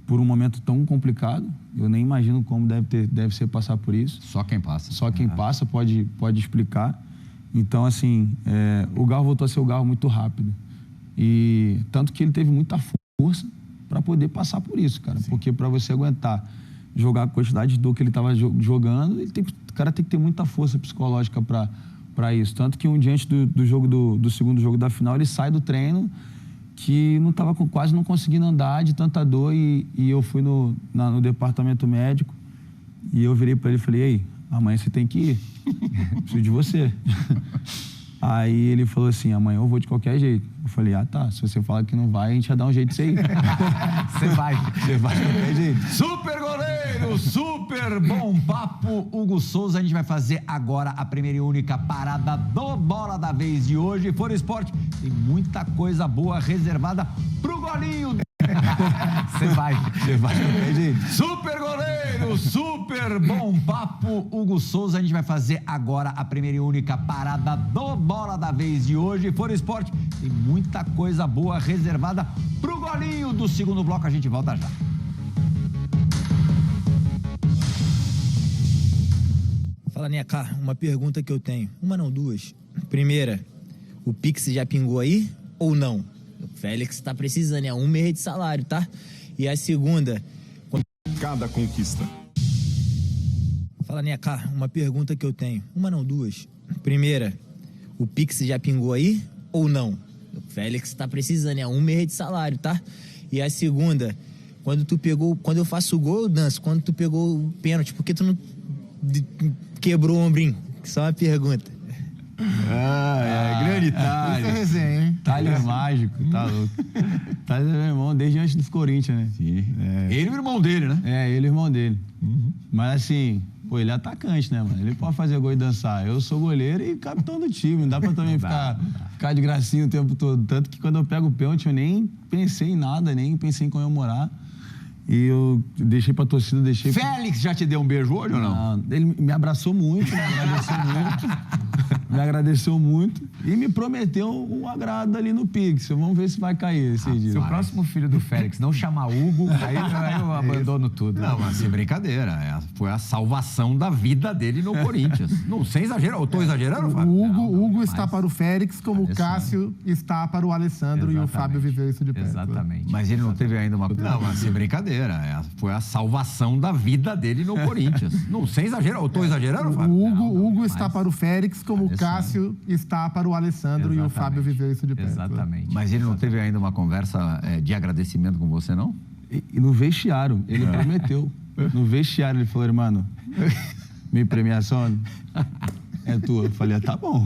por um momento tão complicado. Eu nem imagino como deve ser passar por isso. Só quem passa. Só quem passa pode explicar. Então, assim, o Garro voltou a ser o Garro muito rápido. E tanto que ele teve muita força para poder passar por isso, cara. Sim. Porque para você aguentar jogar a quantidade de dor que ele estava jogando, o cara tem que ter muita força psicológica para isso. Tanto que diante do jogo do segundo jogo da final, ele sai do treino que não estava quase não conseguindo andar de tanta dor e eu fui no departamento médico e eu virei para ele e falei: ei, amanhã você tem que ir, preciso de você. Aí ele falou assim: amanhã eu vou de qualquer jeito. Eu falei: ah, tá, se você falar que não vai, a gente vai dar um jeito de você ir. Você vai de qualquer jeito. Super goleiro, super bom papo, Hugo Souza. A gente vai fazer agora a primeira e única parada do Bola da Vez de hoje. Fora Esporte, tem muita coisa boa reservada pro golinho. Você vai de qualquer jeito. Super goleiro, super bom papo, Hugo Souza. A gente vai fazer agora a primeira e única parada do Bola da Vez de hoje. Fora Esporte, tem muita coisa boa reservada pro golinho do segundo bloco. A gente volta já. Fala, Neca, uma pergunta que eu tenho. Uma não, duas. Primeira, o Pix já pingou aí ou não? O Félix tá precisando, é 1 mês de salário, tá? E a segunda... Cada conquista. Fala, Neca, uma pergunta que eu tenho. Uma não, duas. Primeira, o Pix já pingou aí ou não? O Félix tá precisando, é 1 mês de salário, tá? E a segunda, quando eu faço o gol, eu danço. Quando tu pegou o pênalti, por que tu não quebrou o ombrinho? Só uma pergunta. Grande Isso é Thales. resenha, hein? Thales mágico, tá louco. Thales é meu irmão desde antes do Corinthians, né? Sim. Ele e o irmão dele, né? É, ele e o irmão dele. Mas assim, pô, ele é atacante, né, mano? Ele pode fazer gol e dançar. Eu sou goleiro e capitão do time. Não dá pra também ficar de gracinha o tempo todo. Tanto que quando eu pego o pênalti, eu nem pensei em nada, nem pensei em comemorar. E eu deixei pra torcida, deixei... Félix já te deu um beijo hoje ou não? Não, ele me abraçou muito, me agradeceu muito e me prometeu um agrado ali no Pix. Vamos ver se vai cair esses dias. Se o próximo filho do Félix não chamar Hugo, aí eu abandono tudo. Não, mas sem brincadeira. Foi a salvação da vida dele no Corinthians. Não, sem exagero. Eu tô exagerando, Fábio? O Hugo está para o Félix, como o Cássio está para o Alessandro. Exatamente. E o Fábio viveu isso de perto. Exatamente. Mas ele não teve ainda uma... Não, mas sem brincadeira. Foi a salvação da vida dele no Corinthians. Não, sem exagero. Eu tô exagerando, Fábio? O Hugo está para o Félix, como o Cássio está para o Alessandro. E o Fábio viveu isso de perto. Exatamente. Mas ele não teve ainda uma conversa de agradecimento com você, não? E no vestiário, ele prometeu. No vestiário, ele falou, irmão, minha premiação é tua. Eu falei, tá bom.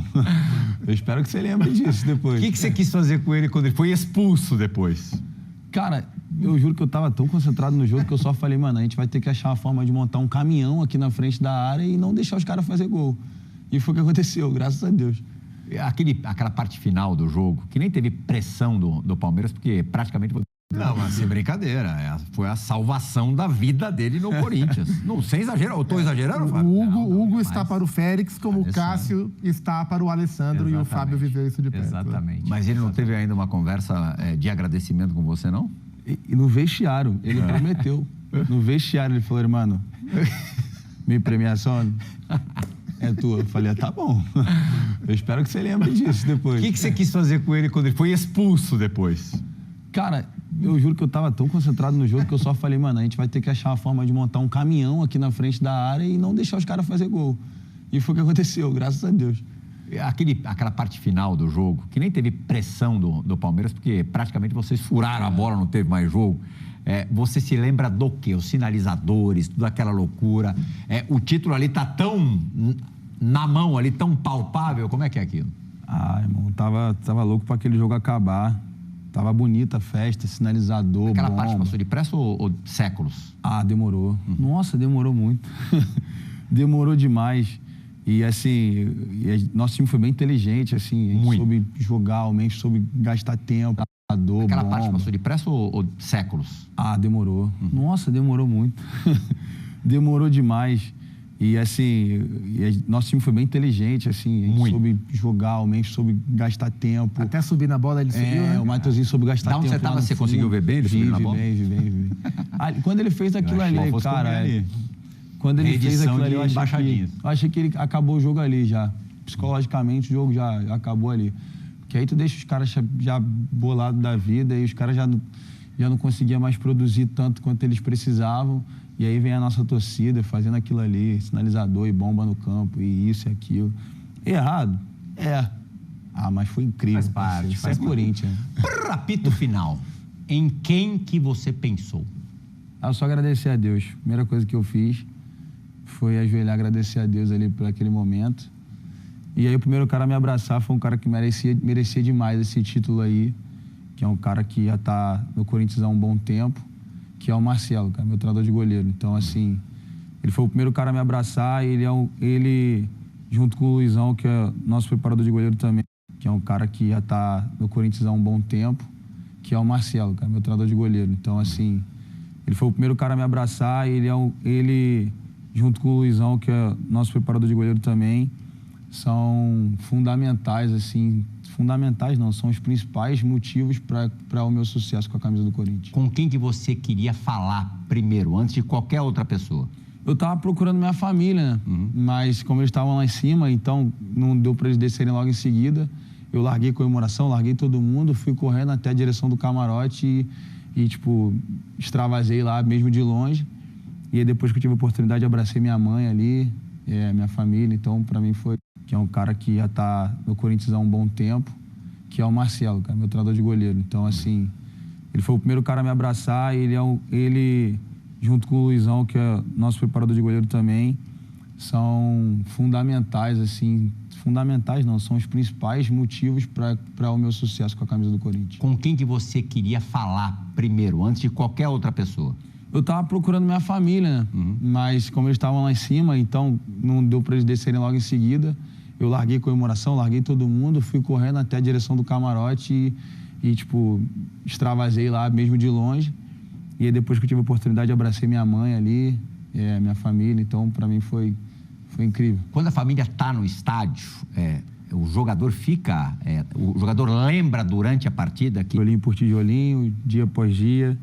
Eu espero que você lembre disso depois. O que você quis fazer com ele quando ele foi expulso depois? Cara, eu juro que eu tava tão concentrado no jogo que eu só falei, mano, a gente vai ter que achar uma forma de montar um caminhão aqui na frente da área e não deixar os caras fazer gol. E foi o que aconteceu, graças a Deus. Aquela parte final do jogo, que nem teve pressão do Palmeiras, porque praticamente... Não, mas sem brincadeira. Foi a salvação da vida dele no Corinthians. Não, sem exagero. Eu tô exagerando, Fábio? O Hugo está para o Félix, como o Cássio está para o Alessandro. E o Fábio viveu isso de perto. Exatamente. Mas ele não teve ainda uma conversa de agradecimento com você, não? E no vestiário, ele prometeu. No vestiário, ele falou, irmão, minha premiação é tua. Eu falei, tá bom. Eu espero que você lembre disso depois. O que você quis fazer com ele quando ele foi expulso depois? Cara, eu juro que eu tava tão concentrado no jogo que eu só falei, mano, a gente vai ter que achar uma forma de montar um caminhão aqui na frente da área e não deixar os caras fazer gol. E foi o que aconteceu, graças a Deus. Aquela parte final do jogo, que nem teve pressão do Palmeiras, porque praticamente vocês furaram a bola, não teve mais jogo. Você se lembra do quê? Os sinalizadores, toda aquela loucura. O título ali tá tão na mão ali, tão palpável. Como é que é aquilo? Ah, irmão, tava louco pra aquele jogo acabar. Tava bonita a festa, sinalizador, Aquela bomba. parte passou depressa ou séculos? Ah, demorou. Nossa, demorou muito. Demorou demais. E assim, nosso time foi bem inteligente, assim. A gente soube jogar, o Mendes soube gastar tempo. Aquela bomba. parte passou depressa ou séculos? Ah, demorou. Nossa, demorou muito. Demorou demais. E assim, nosso time foi bem inteligente, assim. A gente soube jogar, o Mendes soube gastar tempo. Até subir na bola ele subiu, né? O Matheusinho soube gastar tempo. Da onde você tava, você conseguiu ver bem ele subindo na bola? Vi. Quando ele fez aquilo ali, cara... Quando ele fez aquilo ali, eu achei que ele acabou o jogo ali já. Psicologicamente, o jogo já acabou ali. Porque aí tu deixa os caras já bolados da vida e os caras já não conseguiam mais produzir tanto quanto eles precisavam. E aí vem a nossa torcida fazendo aquilo ali, sinalizador e bomba no campo, e isso e aquilo. Errado? Mas foi incrível. Faz parte. Faz Corinthians. Apito final. Em quem que você pensou? Eu só agradecer a Deus. A primeira coisa que eu fiz foi ajoelhar, agradecer a Deus ali por aquele momento. E aí o primeiro cara a me abraçar foi um cara que merecia demais esse título aí, que é um cara que já tá no Corinthians há um bom tempo, que é o Marcelo, cara, meu treinador de goleiro. Então, assim, ele foi o primeiro cara a me abraçar e ele junto com o Luizão, que é nosso preparador de goleiro também, que é um cara que já tá no Corinthians há um bom tempo, que é o Marcelo, cara, meu treinador de goleiro. Então, assim, ele foi o primeiro cara a me abraçar e ele junto com o Luizão, que é nosso preparador de goleiro também, são fundamentais, assim, fundamentais não, são os principais motivos para o meu sucesso com a camisa do Corinthians. Com quem que você queria falar primeiro, antes de qualquer outra pessoa? Eu tava procurando minha família, né? Mas como eles estavam lá em cima, então não deu para eles descerem logo em seguida. Eu larguei a comemoração, larguei todo mundo, fui correndo até a direção do camarote e tipo, extravasei lá mesmo de longe. E aí depois que eu tive a oportunidade, abracei minha mãe ali, minha família. Então, para mim foi... que é um cara que já tá no Corinthians há um bom tempo, que é o Marcelo, cara, meu treinador de goleiro. Então, assim, ele foi o primeiro cara a me abraçar e ele junto com o Luizão, que é nosso preparador de goleiro também, são fundamentais, assim, fundamentais, não, são os principais motivos para o meu sucesso com a camisa do Corinthians. Com quem que você queria falar primeiro, antes de qualquer outra pessoa? Eu estava procurando minha família, né? Mas como eles estavam lá em cima, então não deu para eles descerem logo em seguida. Eu larguei comemoração, larguei todo mundo, fui correndo até a direção do camarote e tipo, extravasei lá mesmo de longe. E aí depois que eu tive a oportunidade, eu abracei minha mãe ali, minha família. Então, para mim, foi incrível. Quando a família está no estádio, o jogador fica... o jogador lembra durante a partida que... Tijolinho por tijolinho, dia após dia,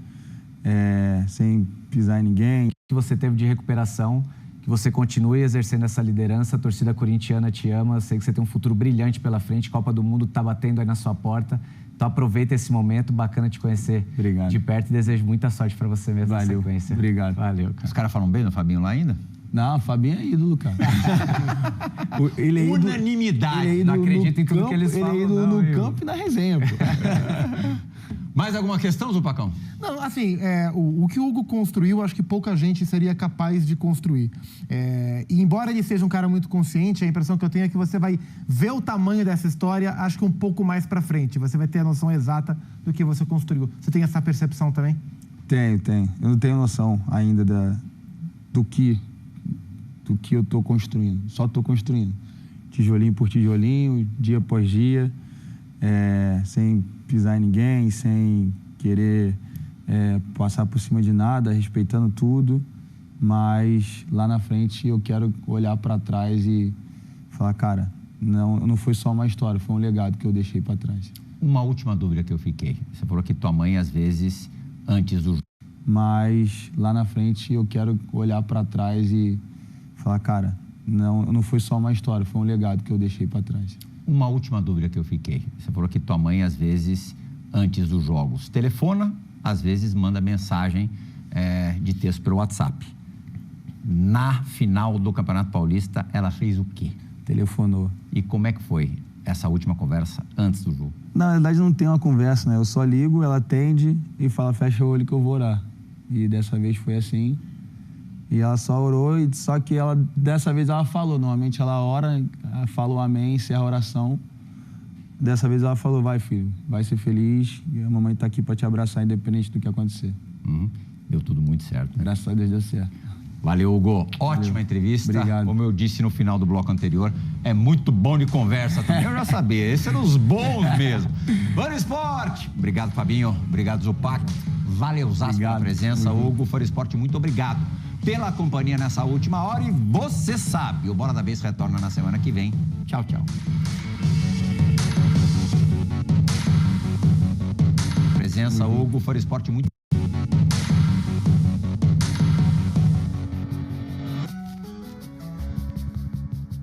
sem pisar em ninguém. Que você teve de recuperação, que você continue exercendo essa liderança, a torcida corintiana te ama, sei que você tem um futuro brilhante pela frente, Copa do Mundo está batendo aí na sua porta, então aproveita esse momento, bacana te conhecer de perto e desejo muita sorte para você mesmo na sequência. Obrigado. Valeu, cara. Os caras falam bem do Fabinho lá ainda? Não, o Fabinho é ídolo, cara. Ele é ídolo, unanimidade. Ele é ídolo Não acredito em tudo que eles falam, Ele é ídolo não, no campo e na resenha, pô. Mais alguma questão, Zupacão? Não, assim, o que o Hugo construiu, acho que pouca gente seria capaz de construir. E embora ele seja um cara muito consciente, a impressão que eu tenho é que você vai ver o tamanho dessa história, acho que um pouco mais pra frente. Você vai ter a noção exata do que você construiu. Você tem essa percepção também? Tenho. Eu não tenho noção ainda do que eu tô construindo. Só tô construindo. Tijolinho por tijolinho, dia após dia, sem pisar em ninguém, sem querer passar por cima de nada, respeitando tudo, mas lá na frente eu quero olhar para trás e falar, cara, não foi só uma história, foi um legado que eu deixei para trás. Uma última dúvida que eu fiquei. Você falou que tua mãe, às vezes, antes do... Mas lá na frente eu quero olhar para trás e falar, cara, não foi só uma história, foi um legado que eu deixei para trás. Uma última dúvida que eu fiquei. Você falou que tua mãe, às vezes, antes dos jogos, telefona, às vezes manda mensagem de texto pelo WhatsApp. Na final do Campeonato Paulista, ela fez o quê? Telefonou. E como é que foi essa última conversa antes do jogo? Na verdade, não tem uma conversa, né? Eu só ligo, ela atende e fala, fecha o olho que eu vou orar. E dessa vez foi assim. E ela só orou, só que dessa vez ela falou. Normalmente ela ora, fala o amém, encerra a oração. Dessa vez ela falou, vai filho, vai ser feliz. E a mamãe tá aqui para te abraçar, independente do que acontecer. Deu tudo muito certo. Né? Graças a Deus deu certo. Valeu, Hugo. Ótima entrevista. Obrigado. Como eu disse no final do bloco anterior, é muito bom de conversa também. Eu já sabia, esse é dos bons mesmo. Fora Esporte. Obrigado, Fabinho. Obrigado, Zupac. Valeu, Zasco, pela presença. Hugo, Fora Esporte, muito obrigado pela companhia nessa última hora. E você sabe, o Bola da Vez retorna na semana que vem. Tchau, tchau. Presença, Hugo, Fora Esporte, muito